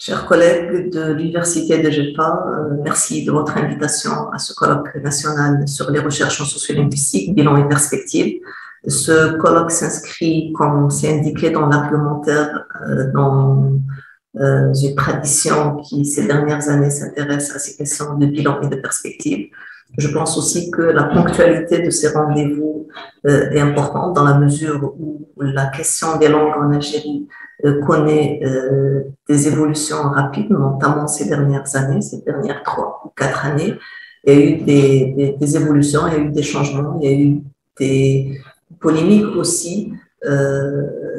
Chers collègues de l'Université de GEPA, merci de votre invitation à ce colloque national sur les recherches en sociolinguistique, bilan et perspectives. Ce colloque s'inscrit, comme c'est indiqué dans l'argumentaire, dans une tradition qui, ces dernières années, s'intéresse à ces questions de bilan et de perspectives. Je pense aussi que la ponctualité de ces rendez-vous est importante dans la mesure où la question des langues en Algérie connaît des évolutions rapides, notamment ces dernières années, ces dernières 3 ou 4 années. Il y a eu des évolutions, il y a eu des changements, il y a eu des polémiques aussi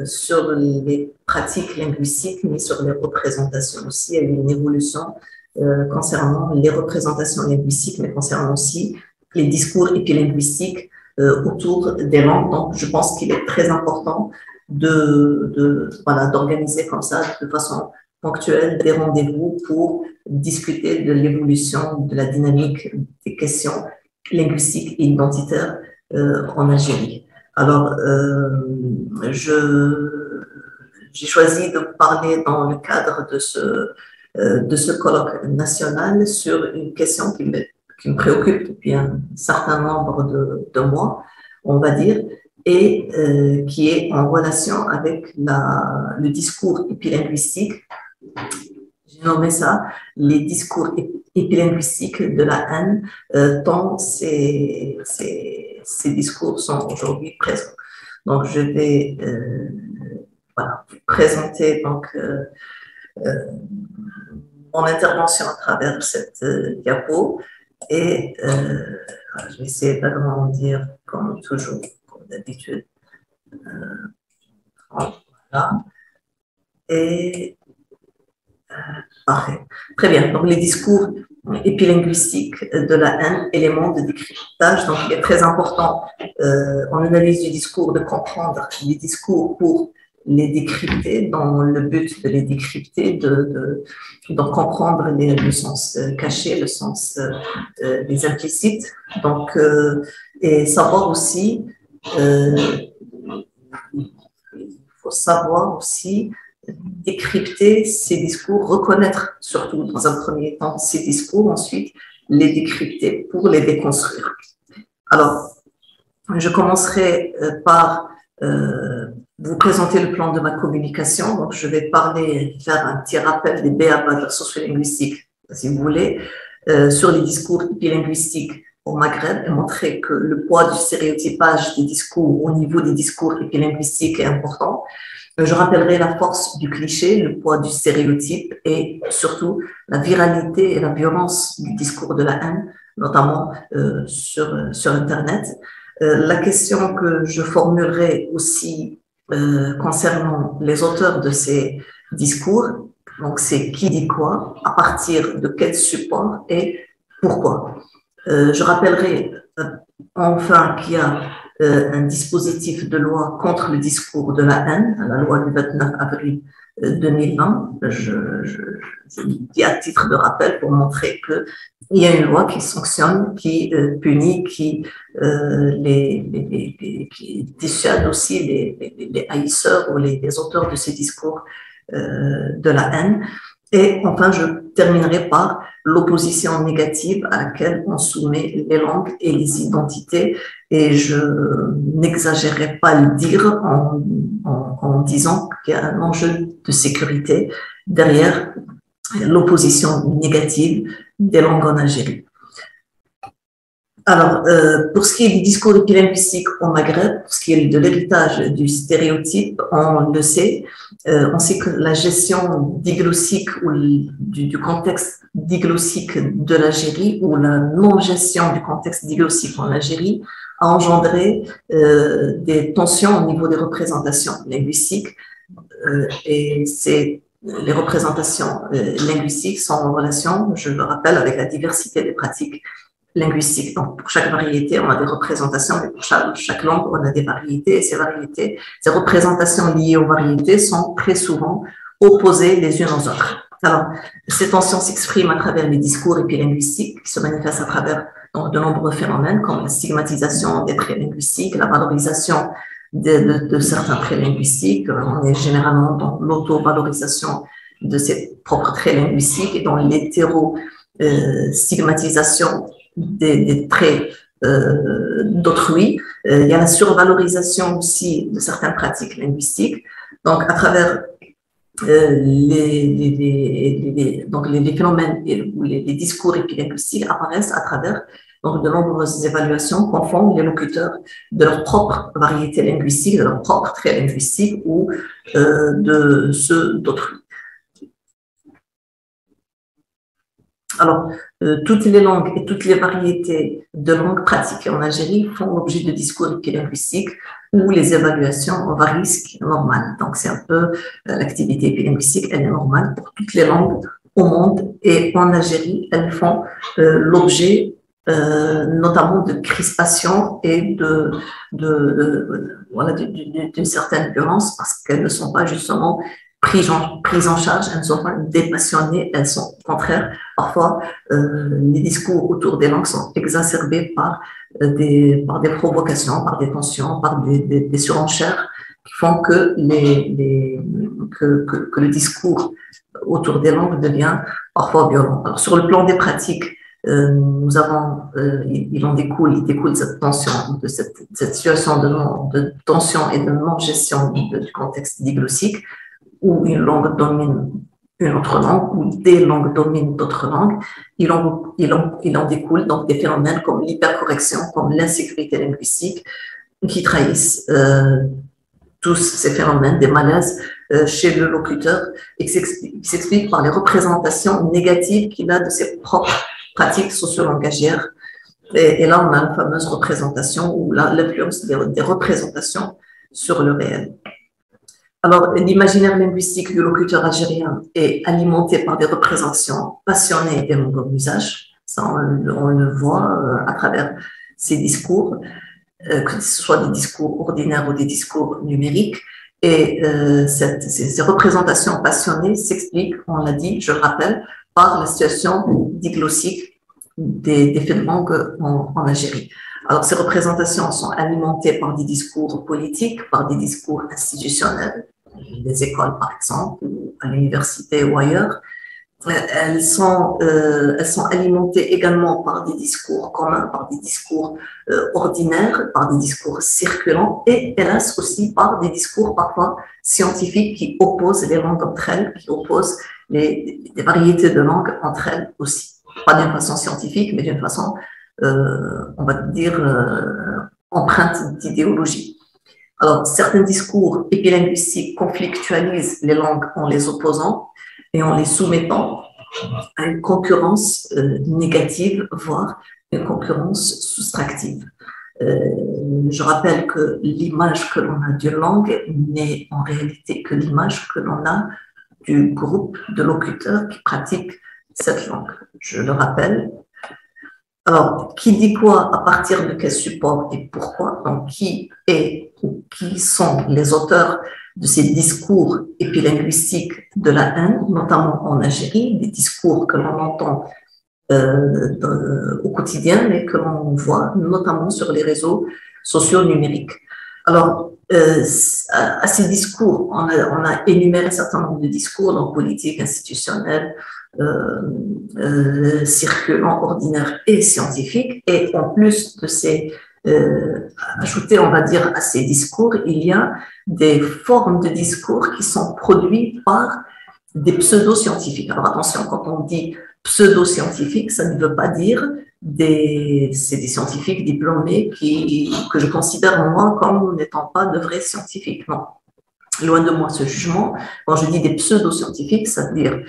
sur les pratiques linguistiques, mais sur les représentations aussi. Il y a eu une évolution concernant les représentations linguistiques, mais concernant aussi les discours épilinguistiques autour des langues. Donc, je pense qu'il est très important d'organiser comme ça, de façon ponctuelle, des rendez-vous pour discuter de l'évolution, de la dynamique des questions linguistiques et identitaires en Algérie. Alors, j'ai choisi de vous parler dans le cadre de ce colloque national sur une question qui me préoccupe depuis un certain nombre de mois, on va dire, et qui est en relation avec le discours épilinguistique. J'ai nommé ça les discours épilinguistiques de la haine, tant ces discours sont aujourd'hui présents. Donc, je vais vous présenter donc, mon intervention à travers cette diapo et je vais essayer d'agrandir comme toujours, comme d'habitude. Voilà. Et parfait. Très bien. Donc, les discours épilinguistiques de la haine, éléments de décryptage. Donc, il est très important en analyse du discours de comprendre les discours pour les décrypter, dans le but de les décrypter, de comprendre le sens caché, le sens des implicites. Donc, et savoir aussi, il faut savoir aussi décrypter ces discours, reconnaître surtout dans un premier temps ces discours, ensuite les décrypter pour les déconstruire. Alors, je commencerai par vous présenter le plan de ma communication. Donc, je vais faire un petit rappel des b.a.-ba de la sociolinguistique, si vous voulez, sur les discours épilinguistiques au Maghreb et montrer que le poids du stéréotypage des discours au niveau des discours épilinguistiques est important. Je rappellerai la force du cliché, le poids du stéréotype et surtout la viralité et la violence du discours de la haine, notamment sur Internet. La question que je formulerai aussi concernant les auteurs de ces discours, donc c'est qui dit quoi, à partir de quel support et pourquoi. Je rappellerai enfin qu'il y a un dispositif de loi contre le discours de la haine, la loi du 29 avril 2020. Je dis à titre de rappel pour montrer qu'il y a une loi qui sanctionne, qui punit, qui dissuade aussi les haïsseurs ou les auteurs de ces discours de la haine. Et enfin, je terminerai par l'opposition négative à laquelle on soumet les langues et les identités. Et je n'exagérerai pas le dire en disant qu'il y a un enjeu de sécurité derrière l'opposition négative des langues en Algérie. Alors, pour ce qui est du discours épilinguistique au Maghreb, pour ce qui est de l'héritage du stéréotype, on le sait, on sait que la gestion diglossique ou du contexte diglossique de l'Algérie ou la non-gestion du contexte diglossique en Algérie a engendré des tensions au niveau des représentations linguistiques et les représentations linguistiques sont en relation, je le rappelle, avec la diversité des pratiques linguistiques. Donc, pour chaque variété, on a des représentations, mais pour chaque langue, on a des variétés, et ces représentations liées aux variétés sont très souvent opposées les unes aux autres. Alors, ces tensions s'expriment à travers les discours épilinguistiques qui se manifestent à travers de nombreux phénomènes comme la stigmatisation des traits linguistiques, la valorisation de certains traits linguistiques. On est généralement dans l'auto-valorisation de ses propres traits linguistiques et dans l'hétéro-stigmatisation des traits d'autrui. Il y a la survalorisation aussi de certaines pratiques linguistiques. Donc, à travers donc les phénomènes ou les discours épilinguistiques apparaissent à travers donc de nombreuses évaluations confondent les locuteurs de leur propre variété linguistique, de leur propre trait linguistique ou de ceux d'autrui. Alors, toutes les langues et toutes les variétés de langues pratiquées en Algérie font l'objet de discours épilinguistiques où les évaluations varient, ce qui est normal. Donc, c'est un peu l'activité épilinguistique, elle est normale pour toutes les langues au monde et en Algérie, elles font l'objet notamment de crispation et voilà, d'une certaine violence parce qu'elles ne sont pas justement prises en charge, elles ne sont pas dépassionnées, elles sont au contraire, parfois les discours autour des langues sont exacerbés par des provocations, par des tensions, par des surenchères qui font que, que le discours autour des langues devient parfois violent. Alors, sur le plan des pratiques, nous avons, il découle cette tension, de cette situation de tension et de non-gestion du contexte diglossique, où une langue domine une autre langue, ou des langues dominent d'autres langues. Il en découle donc des phénomènes comme l'hypercorrection, comme l'insécurité linguistique, qui trahissent tous ces phénomènes, des malaises chez le locuteur, et qui s'expliquent par les représentations négatives qu'il a de ses propres pratiques socio-langagières. Et là, on a une fameuse représentation, ou l'influence des représentations sur le réel. Alors, l'imaginaire linguistique du locuteur algérien est alimenté par des représentations passionnées des langues d'usage. Ça, on le voit à travers ces discours, que ce soit des discours ordinaires ou des discours numériques. Et ces représentations passionnées s'expliquent, on l'a dit, je le rappelle, par la situation diglossique des faits de langue en Algérie. Alors, ces représentations sont alimentées par des discours politiques, par des discours institutionnels, les écoles par exemple, ou à l'université ou ailleurs. Elles sont alimentées également par des discours communs, par des discours ordinaires, par des discours circulants et hélas aussi par des discours parfois scientifiques qui opposent les langues entre elles, qui opposent des variétés de langues entre elles aussi. Pas d'une façon scientifique, mais d'une façon, on va dire, empreinte d'idéologie. Alors, certains discours épilinguistiques conflictualisent les langues en les opposant et en les soumettant à une concurrence négative, voire une concurrence soustractive. Je rappelle que l'image que l'on a d'une langue n'est en réalité que l'image que l'on a du groupe de locuteurs qui pratiquent cette langue. Je le rappelle. Alors, qui dit quoi, à partir de quel support et pourquoi? Donc, qui est ou qui sont les auteurs de ces discours épilinguistiques de la haine, notamment en Algérie, des discours que l'on entend au quotidien, mais que l'on voit notamment sur les réseaux sociaux numériques. Alors, à ces discours, on a énuméré un certain nombre de discours, donc politiques, institutionnels, circulants, ordinaires et scientifiques, et en plus de ces ajouter, on va dire, à ces discours, il y a des formes de discours qui sont produits par des pseudo-scientifiques. Alors attention, quand on dit pseudo-scientifiques, ça ne veut pas dire c'est des scientifiques diplômés que je considère moi comme n'étant pas de vrais scientifiques. Non. Loin de moi ce jugement. Quand je dis des pseudo-scientifiques, c'est-à-dire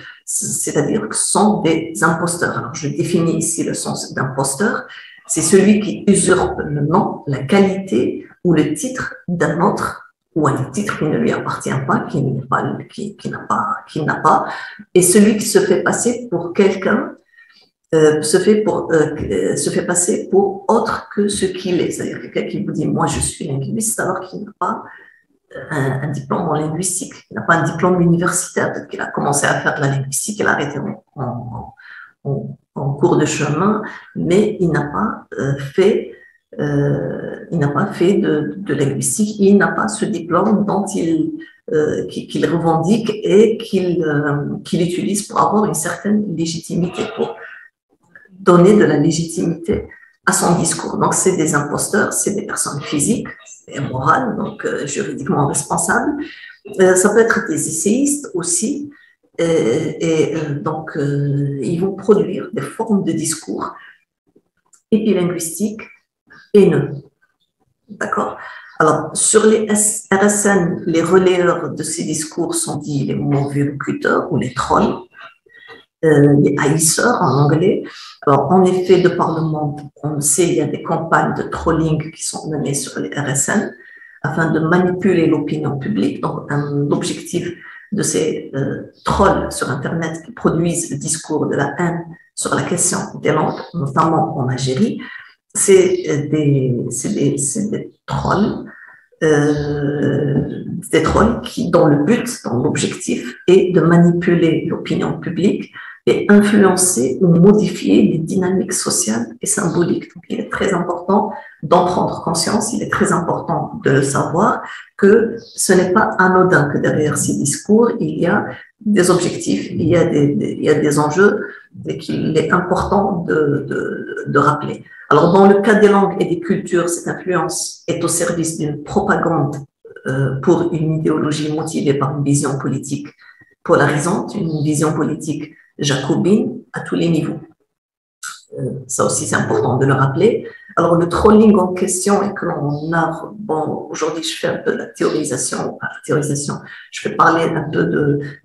que ce sont des imposteurs. Alors, je définis ici le sens d'imposteur. C'est celui qui usurpe le nom, la qualité ou le titre d'un autre, ou un titre qui ne lui appartient pas, qui n'a pas, et celui qui se fait passer pour quelqu'un, se fait passer pour autre que ce qu'il est. C'est-à-dire quelqu'un qui vous dit, moi je suis linguiste, alors qu'il n'a pas un diplôme en linguistique, il n'a pas un diplôme universitaire, peut-être qu'il a commencé à faire de la linguistique, il a arrêté en cours de chemin, mais il n'a pas fait de linguistique, il n'a pas ce diplôme dont il qu'il revendique et qu'il utilise pour avoir une certaine légitimité, pour donner de la légitimité à son discours. Donc, c'est des imposteurs, c'est des personnes physiques et morales, donc juridiquement responsables. Ça peut être des essayistes aussi, donc ils vont produire des formes de discours épilinguistiques haineux. D'accord? Alors, sur les RSN, les relayeurs de ces discours sont dits les mauvais locuteurs ou les trolls, les haïsseurs en anglais. Alors, en effet, de par le monde, on le sait, il y a des campagnes de trolling qui sont menées sur les RSN afin de manipuler l'opinion publique. Donc, un objectif de ces trolls sur Internet qui produisent le discours de la haine sur la question des langues, notamment en Algérie, c'est des trolls, dont le but, dont l'objectif est de manipuler l'opinion publique et influencer ou modifier les dynamiques sociales et symboliques. Donc, il est très important d'en prendre conscience, il est très important de le savoir que ce n'est pas anodin que derrière ces discours, il y a des objectifs, il y a des enjeux et qu'il est important de rappeler. Alors, dans le cas des langues et des cultures, cette influence est au service d'une propagande pour une idéologie motivée par une vision politique polarisante, une vision politique jacobine à tous les niveaux. Ça aussi, c'est important de le rappeler. Alors, le trolling en question est que l'on a, bon, aujourd'hui, je fais un peu de la théorisation, je vais parler un peu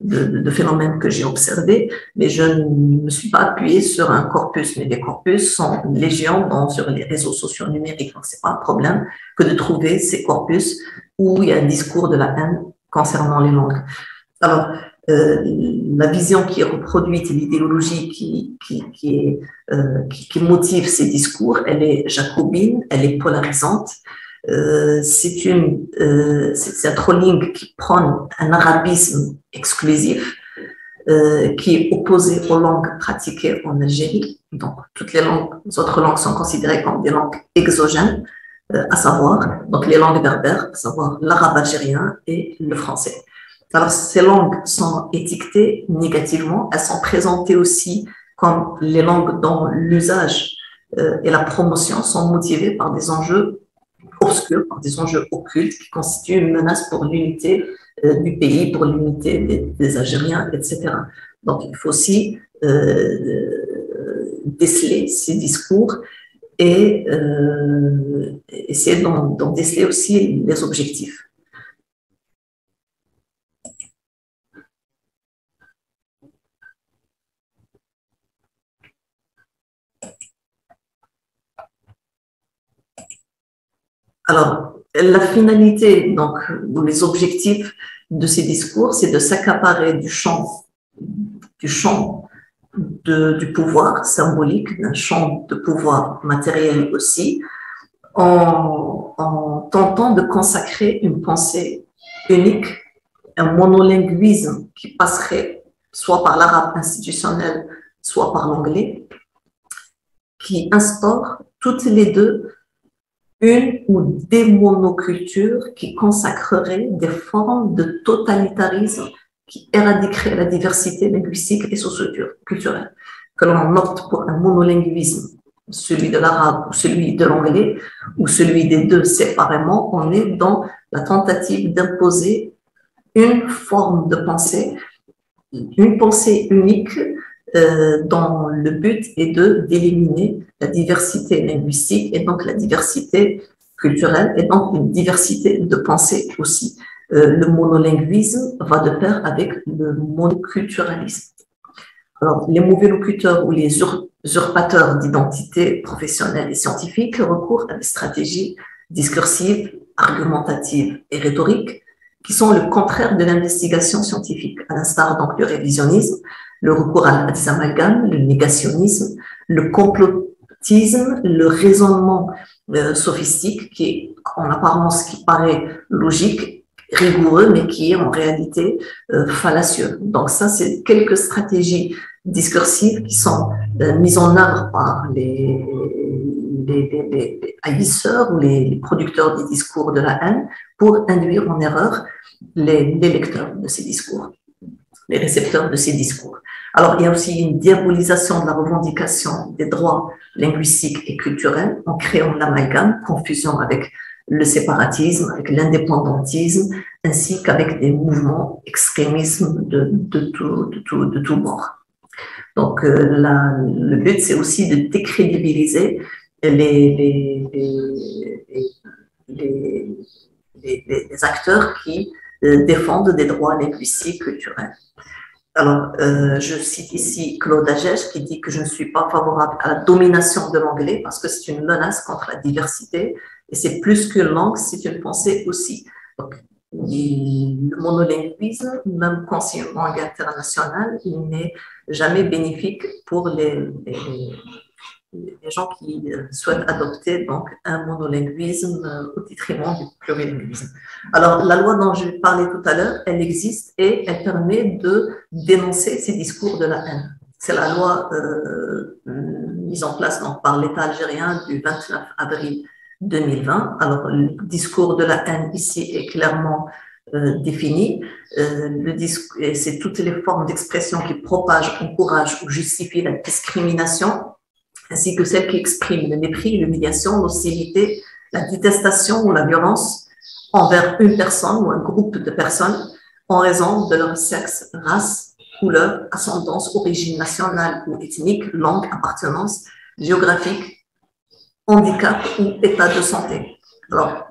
de phénomènes que j'ai observés, mais je ne me suis pas appuyée sur un corpus, mais les corpus sont légion sur les réseaux sociaux numériques, donc c'est pas un problème que de trouver ces corpus où il y a un discours de la haine concernant les langues. Alors, la vision qui est reproduite, l'idéologie qui motive ces discours, elle est jacobine, elle est polarisante. C'est un trolling qui prône un arabisme exclusif, qui est opposé aux langues pratiquées en Algérie. Donc, toutes les autres langues sont considérées comme des langues exogènes, à savoir, donc les langues berbères, à savoir l'arabe algérien et le français. Alors, ces langues sont étiquetées négativement, elles sont présentées aussi comme les langues dont l'usage et la promotion sont motivés par des enjeux obscurs, par des enjeux occultes qui constituent une menace pour l'unité du pays, pour l'unité des Algériens, etc. Donc, il faut aussi déceler ces discours et essayer d'en déceler aussi les objectifs. Alors, la finalité, donc, ou les objectifs de ces discours, c'est de s'accaparer du champ du pouvoir symbolique, d'un champ de pouvoir matériel aussi, en tentant de consacrer une pensée unique, un monolinguisme qui passerait soit par l'arabe institutionnel, soit par l'anglais, qui instaure toutes les deux une ou des monocultures qui consacreraient des formes de totalitarisme qui éradiqueraient la diversité linguistique et socio-culturelle. Que l'on opte pour un monolinguisme, celui de l'arabe ou celui de l'anglais, ou celui des deux séparément, on est dans la tentative d'imposer une forme de pensée, une pensée unique dont le but est d'éliminer la diversité linguistique et donc la diversité culturelle et donc une diversité de pensée aussi. Le monolinguisme va de pair avec le monoculturalisme. Alors, les mauvais locuteurs ou les usurpateurs d'identité professionnelle et scientifique recourent à des stratégies discursives, argumentatives et rhétoriques qui sont le contraire de l'investigation scientifique, à l'instar donc du révisionnisme, le recours à des amalgames, le négationnisme, le complotisme, le raisonnement sophistique qui est en apparence qui paraît logique, rigoureux, mais qui est en réalité fallacieux. Donc ça, c'est quelques stratégies discursives qui sont mises en œuvre par les les haïsseurs ou les producteurs des discours de la haine pour induire en erreur les lecteurs de ces discours, les récepteurs de ces discours. Alors, il y a aussi une diabolisation de la revendication des droits linguistiques et culturels en créant l'amalgame, confusion avec le séparatisme, avec l'indépendantisme, ainsi qu'avec des mouvements extrémisme de tout bord. Donc, le but, c'est aussi de décrédibiliser les acteurs qui défendent des droits linguistiques culturels. Alors, je cite ici Claude Agege qui dit que je ne suis pas favorable à la domination de l'anglais parce que c'est une menace contre la diversité et c'est plus qu'une langue, c'est une pensée aussi. Donc, le monolinguisme, même quand c'est une langue internationale, il n'est jamais bénéfique pour les gens qui souhaitent adopter donc un monolinguisme au détriment du plurilinguisme. Alors, la loi dont je parlais tout à l'heure, elle existe et elle permet de dénoncer ces discours de la haine. C'est la loi mise en place donc, par l'État algérien du 29 avril 2020. Alors, le discours de la haine ici est clairement défini. C'est toutes les formes d'expression qui propagent, encouragent ou justifient la discrimination, ainsi que celles qui expriment le mépris, l'humiliation, l'hostilité, la détestation ou la violence envers une personne ou un groupe de personnes en raison de leur sexe, race, couleur, ascendance, origine nationale ou ethnique, langue, appartenance géographique, handicap ou état de santé. Alors,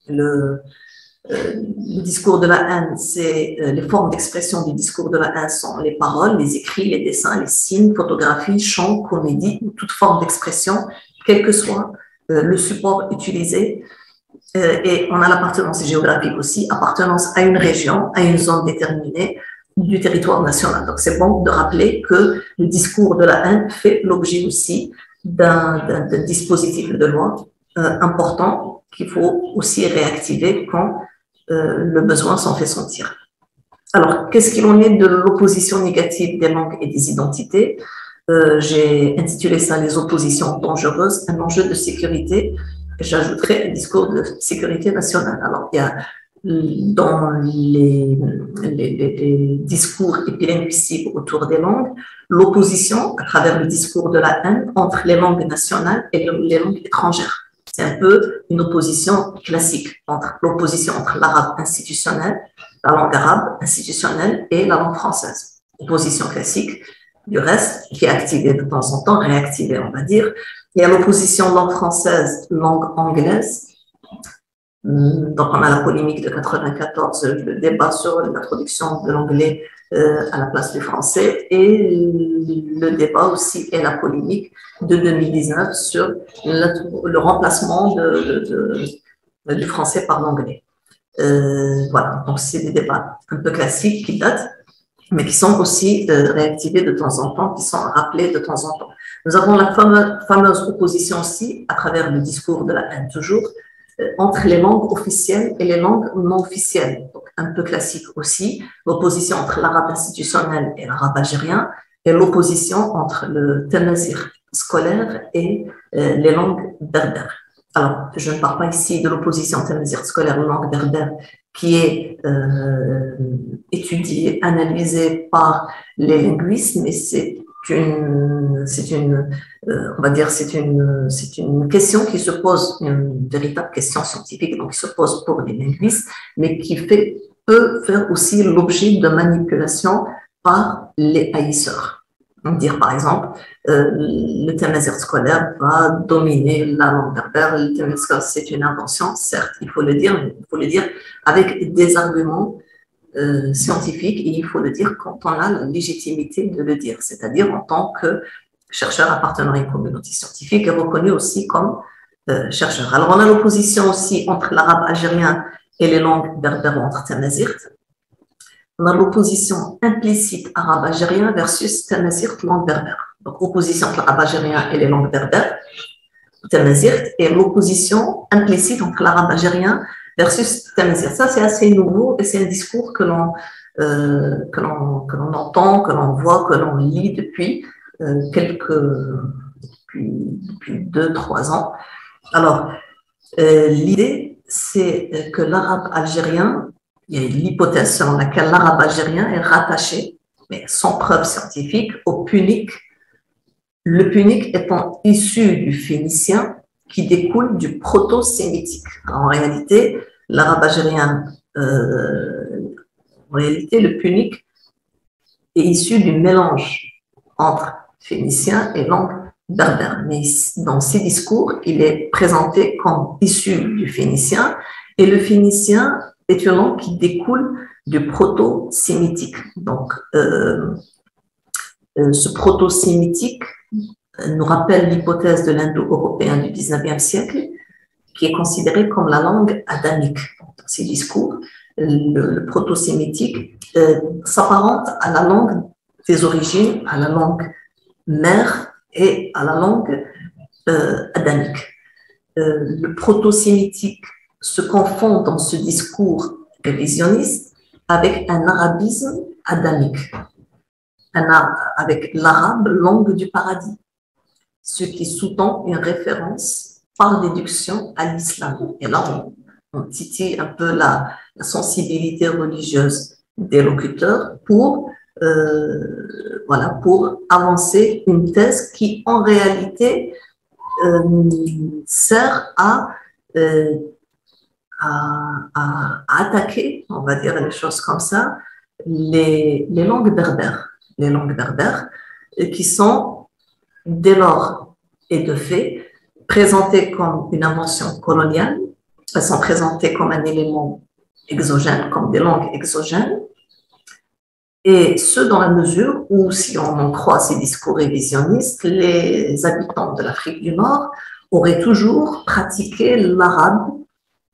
le discours de la haine, c'est les formes d'expression du discours de la haine sont les paroles, les écrits, les dessins, les signes, photographies, chants, comédies, ou toute forme d'expression, quel que soit le support utilisé. Et on a l'appartenance géographique aussi, appartenance à une région, à une zone déterminée du territoire national. Donc c'est bon de rappeler que le discours de la haine fait l'objet aussi d'un dispositif de loi important qu'il faut aussi réactiver quand le besoin s'en fait sentir. Alors, qu'est-ce qu'il en est de l'opposition négative des langues et des identités? J'ai intitulé ça « Les oppositions dangereuses, un enjeu de sécurité ». J'ajouterai un discours de sécurité nationale. Alors, il y a dans les discours épilinguistiques autour des langues, l'opposition à travers le discours de la haine entre les langues nationales et les langues étrangères. C'est un peu une opposition classique, l'opposition entre l'arabe institutionnel, la langue arabe institutionnelle et la langue française. Opposition classique, du reste, qui est activée de temps en temps, réactivée, on va dire. Il y a l'opposition langue française, langue anglaise. Donc, on a la polémique de 94, le débat sur l'introduction de l'anglais à la place du français et le débat aussi et la polémique de 2019 sur le remplacement du français par l'anglais. Voilà, donc c'est des débats un peu classiques qui datent, mais qui sont aussi réactivés de temps en temps, qui sont rappelés de temps en temps. Nous avons la fameuse opposition aussi, à travers le discours de la haine toujours, entre les langues officielles et les langues non officielles. Donc, un peu classique aussi, l'opposition entre l'arabe institutionnel et l'arabe algérien, et l'opposition entre le tamazigh scolaire et les langues berbères. Alors, je ne parle pas ici de l'opposition tamazigh scolaire aux langues berbères qui est étudiée, analysée par les linguistes, mais on va dire, c'est une question qui se pose, une véritable question scientifique, donc qui se pose pour les linguistes, mais qui peut faire aussi l'objet de manipulation par les haïsseurs. Dire par exemple, le tamazigh scolaire va dominer la langue berbère, le tamazigh scolaire c'est une invention, certes, il faut le dire, mais il faut le dire avec des arguments scientifique et il faut le dire quand on a la légitimité de le dire, c'est-à-dire en tant que chercheur appartenant à une communauté scientifique et reconnu aussi comme chercheur. Alors on a l'opposition aussi entre l'arabe algérien et les langues berbères entre tamazigh. On a l'opposition implicite arabe-algérien versus tamazigh langue berbère. Donc opposition entre l'arabe algérien et les langues berbères, tamazigh, et l'opposition implicite entre l'arabe algérien versus tamazigh. Ça, c'est assez nouveau et c'est un discours que l'on entend, que l'on voit, que l'on lit depuis depuis 2-3 ans. Alors, l'idée, c'est que l'arabe algérien, il y a l'hypothèse selon laquelle l'arabe algérien est rattaché, mais sans preuve scientifique, au punique. Le punique étant issu du phénicien qui découle du proto-sémitique. En réalité, l'arabe algérien, en réalité, le punique est issu du mélange entre phénicien et langue berbère. Mais dans ces discours, il est présenté comme issu du phénicien, et le phénicien est une langue qui découle du proto-sémitique. Donc, ce proto-sémitique nous rappelle l'hypothèse de l'indo-européen du 19e siècle, qui est considérée comme la langue adamique. Dans ces discours, le proto-sémitique s'apparente à la langue des origines, à la langue mère et à la langue adamique. Le proto-sémitique se confond dans ce discours révisionniste avec un arabisme adamique, avec l'arabe, langue du paradis, ce qui sous-tend une référence par déduction à l'islam. Et là, on titille un peu la sensibilité religieuse des locuteurs pour avancer une thèse qui, en réalité, sert à attaquer, on va dire les choses comme ça, les langues berbères. Les langues berbères qui sont, dès lors et de fait, présentées comme une invention coloniale. Elles sont présentées comme un élément exogène, comme des langues exogènes, et ce dans la mesure où, si on en croit ces discours révisionnistes, les habitants de l'Afrique du Nord auraient toujours pratiqué l'arabe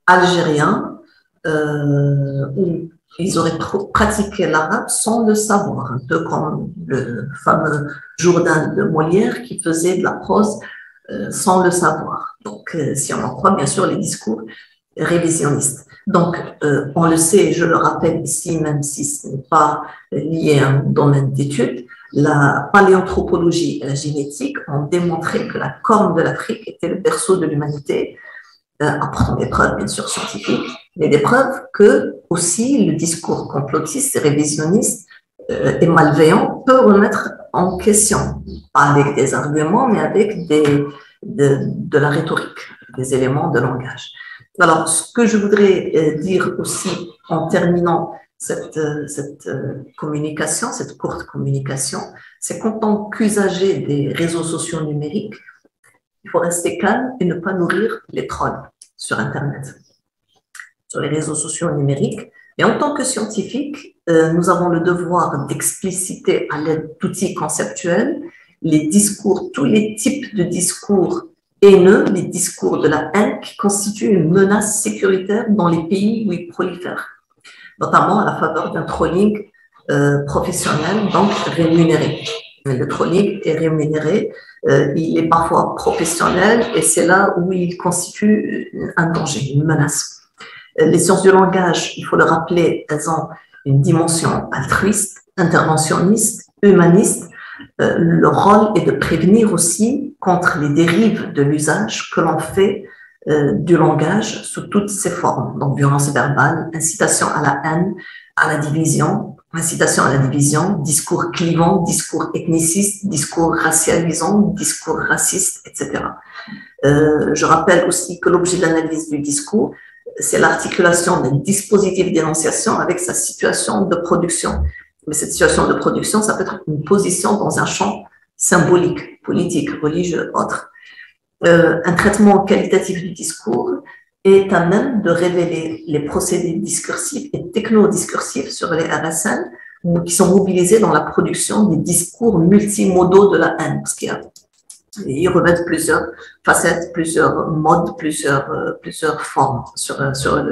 algérien, ou ils auraient pratiqué l'arabe sans le savoir, un peu comme le fameux Jourdain de Molière qui faisait de la prose sans le savoir. Donc, si on en croit, bien sûr, les discours révisionnistes. Donc, on le sait, je le rappelle ici, même si ce n'est pas lié à un domaine d'étude, la paléanthropologie et la génétique ont démontré que la corne de l'Afrique était le berceau de l'humanité, apportant des preuves, bien sûr, scientifiques, mais des preuves que aussi le discours complotiste et révisionniste et malveillant peut remettre en question, pas avec des arguments, mais avec de la rhétorique, des éléments de langage. Alors, ce que je voudrais dire aussi en terminant cette communication, cette courte communication, c'est qu'en tant qu'usager des réseaux sociaux numériques, il faut rester calme et ne pas nourrir les trolls sur Internet, sur les réseaux sociaux numériques. Et en tant que scientifique, nous avons le devoir d'expliciter à l'aide d'outils conceptuels les discours, tous les types de discours haineux, les discours de la haine qui constituent une menace sécuritaire dans les pays où ils prolifèrent, notamment à la faveur d'un trolling professionnel, donc rémunéré. Le trolling est rémunéré, il est parfois professionnel et c'est là où il constitue un danger, une menace. Les sciences du langage, il faut le rappeler, elles ont une dimension altruiste, interventionniste, humaniste. Le rôle est de prévenir aussi contre les dérives de l'usage que l'on fait du langage sous toutes ses formes. Donc, violence verbale, incitation à la haine, à la division, incitation à la division, discours clivant, discours ethniciste, discours racialisant, discours raciste, etc. Je rappelle aussi que l'objet de l'analyse du discours, c'est l'articulation d'un dispositif d'énonciation avec sa situation de production. Mais cette situation de production, ça peut être une position dans un champ symbolique, politique, religieux, autre. Un traitement qualitatif du discours est à même de révéler les procédés discursifs et techno-discursifs sur les RSN qui sont mobilisés dans la production des discours multimodaux de la haine, parce qu'ils revêtent plusieurs facettes, plusieurs modes, plusieurs formes sur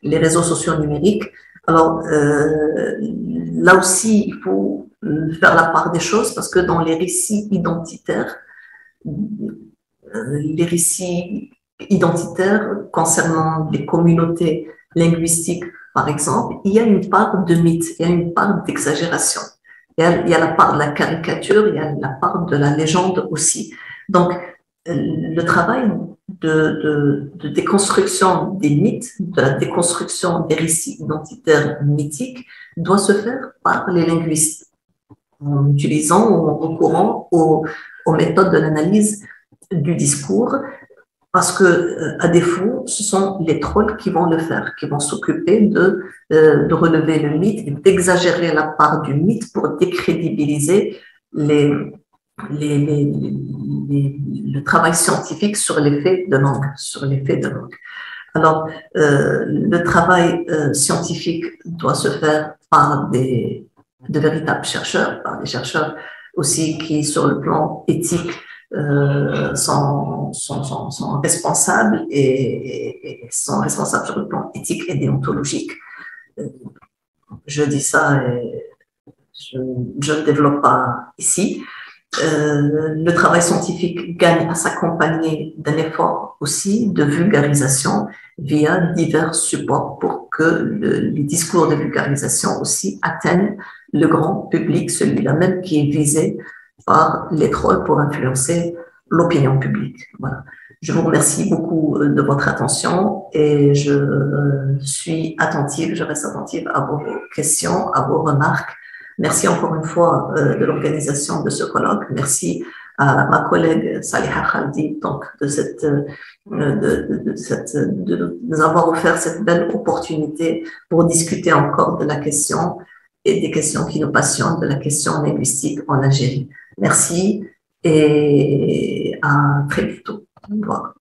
les réseaux sociaux numériques. Alors, là aussi, il faut faire la part des choses parce que dans les récits identitaires concernant les communautés linguistiques, par exemple, il y a une part de mythe, il y a une part d'exagération. Il y a la part de la caricature, il y a la part de la légende aussi. Donc, le travail de déconstruction des mythes, de la déconstruction des récits identitaires mythiques doit se faire par les linguistes, en utilisant ou en recourant aux méthodes de l'analyse du discours, parce que, à défaut, ce sont les trolls qui vont le faire, qui vont s'occuper de relever le mythe et d'exagérer la part du mythe pour décrédibiliser le travail scientifique sur l'effet de langue, Alors, le travail scientifique doit se faire par de véritables chercheurs, par des chercheurs aussi qui, sur le plan éthique, sont responsables et sont responsables sur le plan éthique et déontologique. Je dis ça et je ne développe pas ici. Le travail scientifique gagne à s'accompagner d'un effort aussi de vulgarisation via divers supports pour que les discours de vulgarisation aussi atteignent le grand public, celui-là même qui est visé par les trolls pour influencer l'opinion publique. Voilà. Je vous remercie beaucoup de votre attention et je reste attentive à vos questions, à vos remarques. Merci encore une fois de l'organisation de ce colloque. Merci à ma collègue Saliha Khaldi donc de nous avoir offert cette belle opportunité pour discuter encore de la question et des questions qui nous passionnent, de la question linguistique en Algérie. Merci et à très bientôt. Au revoir.